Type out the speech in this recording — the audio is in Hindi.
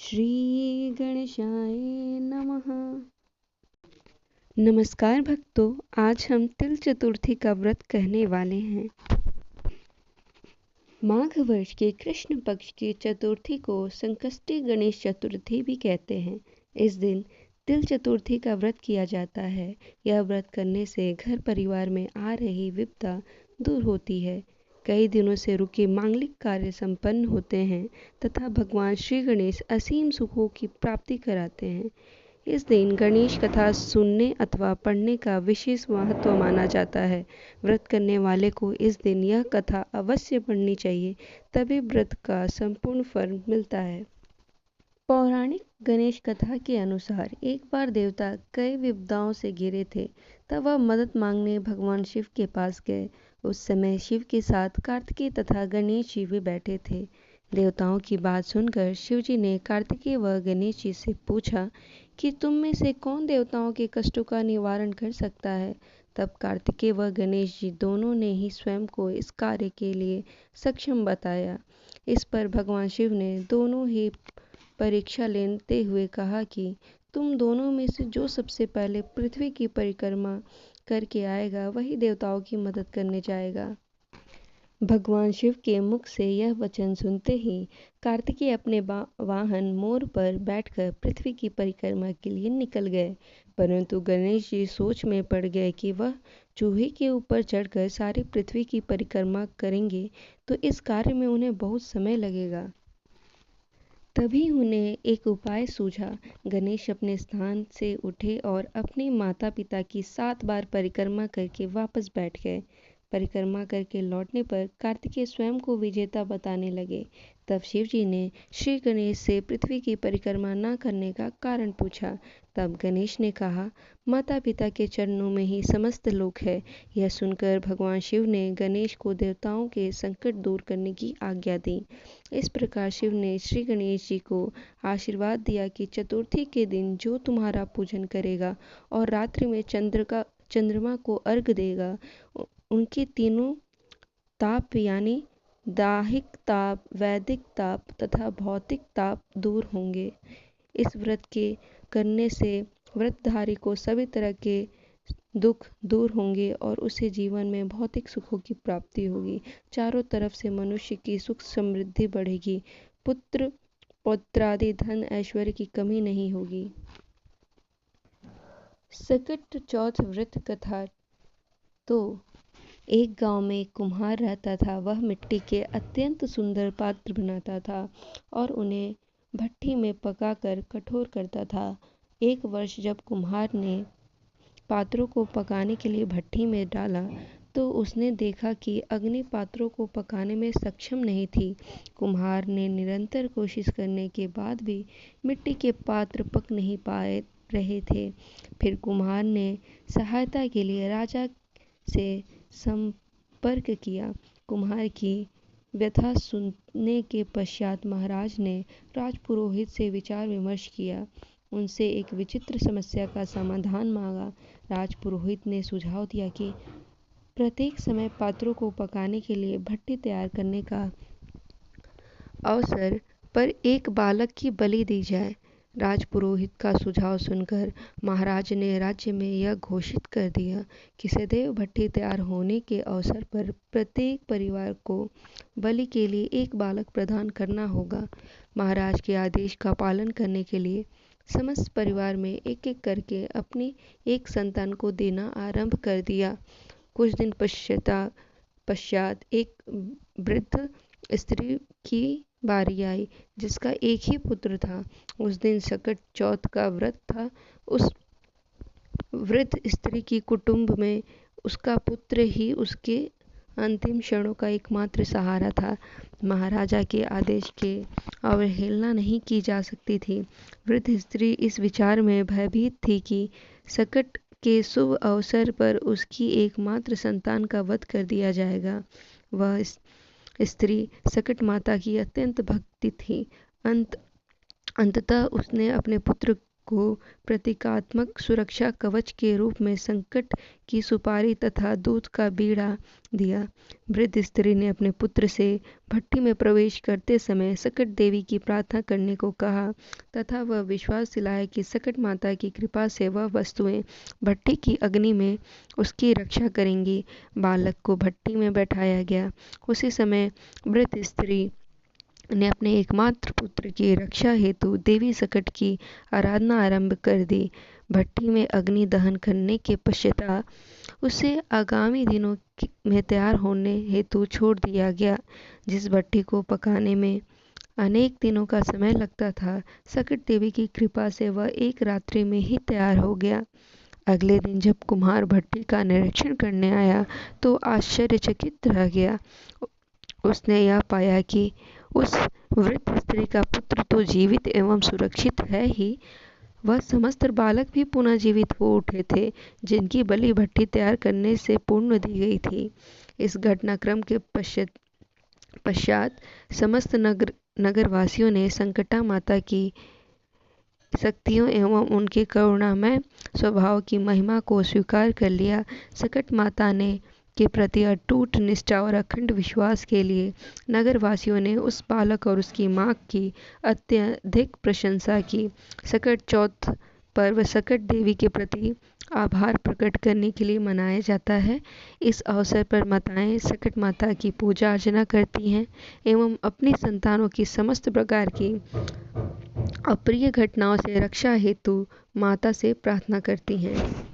श्री गणेशाय नमः। नमस्कार भक्तों, आज हम तिल चतुर्थी का व्रत कहने वाले हैं। माघ वर्ष के कृष्ण पक्ष की चतुर्थी को संकष्टी गणेश चतुर्थी भी कहते हैं। इस दिन तिल चतुर्थी का व्रत किया जाता है। यह व्रत करने से घर परिवार में आ रही विपदा दूर होती है। कई दिनों से रुके मांगलिक कार्य संपन्न होते हैं तथा भगवान श्री गणेश असीम सुखों की प्राप्ति कराते हैं। इस दिन गणेश कथा सुनने अथवा पढ़ने का विशेष महत्व माना जाता है। व्रत करने वाले को इस दिन यह कथा अवश्य पढ़नी चाहिए, तभी व्रत का संपूर्ण फल मिलता है। पौराणिक गणेश कथा के अनुसार एक बार देवता कई विपदाओं से घिरे थे, तब वह मदद मांगने भगवान शिव के पास गए। उस समय शिव के साथ कार्तिकेय तथा गणेश जी भी बैठे थे। देवताओं की बात सुनकर शिव जी ने कार्तिकेय व गणेश जी से पूछा कि तुम में से कौन देवताओं के कष्टों का निवारण कर सकता है। तब कार्तिकेय व गणेश जी दोनों ने ही स्वयं को इस कार्य के लिए सक्षम बताया। इस पर भगवान शिव ने दोनों ही परीक्षा लेते हुए कहा कि तुम दोनों में से जो सबसे पहले पृथ्वी की परिक्रमा करके आएगा, वही देवताओं की मदद करने जाएगा। भगवान शिव के मुख से यह वचन सुनते ही कार्तिकेय अपने वाहन मोर पर बैठकर पृथ्वी की परिक्रमा के लिए निकल गए, परंतु गणेश जी सोच में पड़ गए कि वह चूहे के ऊपर चढ़कर सारी पृथ्वी की परिक्रमा करेंगे तो इस कार्य में उन्हें बहुत समय लगेगा। तभी उन्हें एक उपाय सूझा। गणेश अपने स्थान से उठे और अपने माता पिता की 7 बार परिक्रमा करके वापस बैठ गए। परिक्रमा करके लौटने पर कार्तिकेय स्वयं को विजेता बताने लगे। तब शिव जी ने श्री गणेश से पृथ्वी की परिक्रमा न करने का कारण पूछा। तब गणेश ने कहा, माता पिता के चरणों में ही समस्त लोक है। यह सुनकर भगवान शिव ने गणेश को देवताओं के संकट दूर करने की आज्ञा दी। इस प्रकार शिव ने श्री गणेश जी को आशीर्वाद दिया कि चतुर्थी के दिन जो तुम्हारा पूजन करेगा और रात्रि में चंद्रमा को अर्घ देगा, उनके तीनों ताप यानी दाहिक ताप, वैदिक ताप तथा भौतिक ताप दूर होंगे। इस व्रत के करने से व्रतधारी को सभी तरह के दुख दूर होंगे और उसे जीवन में भौतिक सुखों की प्राप्ति होगी। चारों तरफ से मनुष्य की सुख समृद्धि बढ़ेगी। पुत्र पौत्रादि धन ऐश्वर्य की कमी नहीं होगी। सकट चौथ व्रत कथा। तो एक गांव में एक कुम्हार रहता था। वह मिट्टी के अत्यंत सुंदर पात्र बनाता था और उन्हें भट्ठी में पकाकर कठोर करता था। एक वर्ष जब कुम्हार ने पात्रों को पकाने के लिए भट्ठी में डाला तो उसने देखा कि अग्नि पात्रों को पकाने में सक्षम नहीं थी। कुम्हार ने निरंतर कोशिश करने के बाद भी मिट्टी के पात्र पक नहीं पाए रहे थे। फिर कुम्हार ने सहायता के लिए राजा से संपर्क किया। कुम्हार की व्यथा सुनने के पश्चात महाराज ने राजपुरोहित से विचार विमर्श किया। उनसे एक विचित्र समस्या का समाधान मांगा। राजपुरोहित ने सुझाव दिया कि प्रत्येक समय पात्रों को पकाने के लिए भट्टी तैयार करने का अवसर पर एक बालक की बलि दी जाए। राजपुरोहित का सुझाव सुनकर महाराज ने राज्य में यह घोषित कर दिया कि सदैव भट्टी तैयार होने के अवसर पर प्रत्येक परिवार को बलि के लिए एक बालक प्रदान करना होगा। महाराज के आदेश का पालन करने के लिए समस्त परिवार में एक एक करके अपनी एक संतान को देना आरंभ कर दिया। कुछ दिन पश्चात एक वृद्ध स्त्री की बारी आई जिसका एक ही पुत्र था। उस दिन सकट चौथ का व्रत था। उस वृद्ध स्त्री की कुटुंब में उसका पुत्र ही उसके अंतिम क्षणों का एकमात्र सहारा था। महाराजा के आदेश के अवहेलना नहीं की जा सकती थी। वृद्ध स्त्री इस विचार में भयभीत थी कि सकट के शुभ अवसर पर उसकी एकमात्र संतान का वध कर दिया जाएगा। वह स्त्री सकट माता की अत्यंत भक्ति थी। अंततः उसने अपने पुत्र को प्रतीकात्मक सुरक्षा कवच के रूप में संकट की सुपारी तथा दूध का बीड़ा दिया। वृद्ध स्त्री ने अपने पुत्र से भट्टी में प्रवेश करते समय सकट देवी की प्रार्थना करने को कहा तथा वह विश्वास दिलाया कि सकट माता की कृपा से वह वस्तुएं भट्टी की अग्नि में उसकी रक्षा करेंगी। बालक को भट्टी में बैठाया गया। उसी समय वृद्ध स्त्री ने अपने एकमात्र पुत्र की रक्षा हेतु देवी सकट की आराधना आरंभ कर दी। भट्टी में अग्नि दहन करने के पश्चात उसे आगामी दिनों में तैयार होने हेतु छोड़ दिया गया। जिस भट्टी को पकाने में अनेक दिनों का समय लगता था, सकट देवी की कृपा से वह एक रात्रि में ही तैयार हो गया। अगले दिन जब कुम्हार भट्टी का निरीक्षण करने आया तो आश्चर्यचकित रह गया। उसने यह पाया कि उस वृद्ध स्त्री का पुत्र तो जीवित एवं सुरक्षित है ही, वह समस्त बालक भी पुनः जीवित हो उठे थे, जिनकी बलि भट्टी तैयार करने से पूर्ण दी गई थी। इस घटनाक्रम के पश्चात समस्त नगरवासियों ने संकटा माता की शक्तियों एवं उनके करुणामय स्वभाव की महिमा को स्वीकार कर लिया। सकट माता ने के प्रति अटूट निष्ठा और अखंड विश्वास के लिए नगरवासियों ने उस बालक और उसकी मां की अत्यधिक प्रशंसा की। सकट चौथ पर्व सकट देवी के प्रति आभार प्रकट करने के लिए मनाया जाता है। इस अवसर पर माताएं सकट माता की पूजा अर्चना करती हैं एवं अपनी संतानों की समस्त प्रकार की अप्रिय घटनाओं से रक्षा हेतु माता से प्रार्थना करती हैं।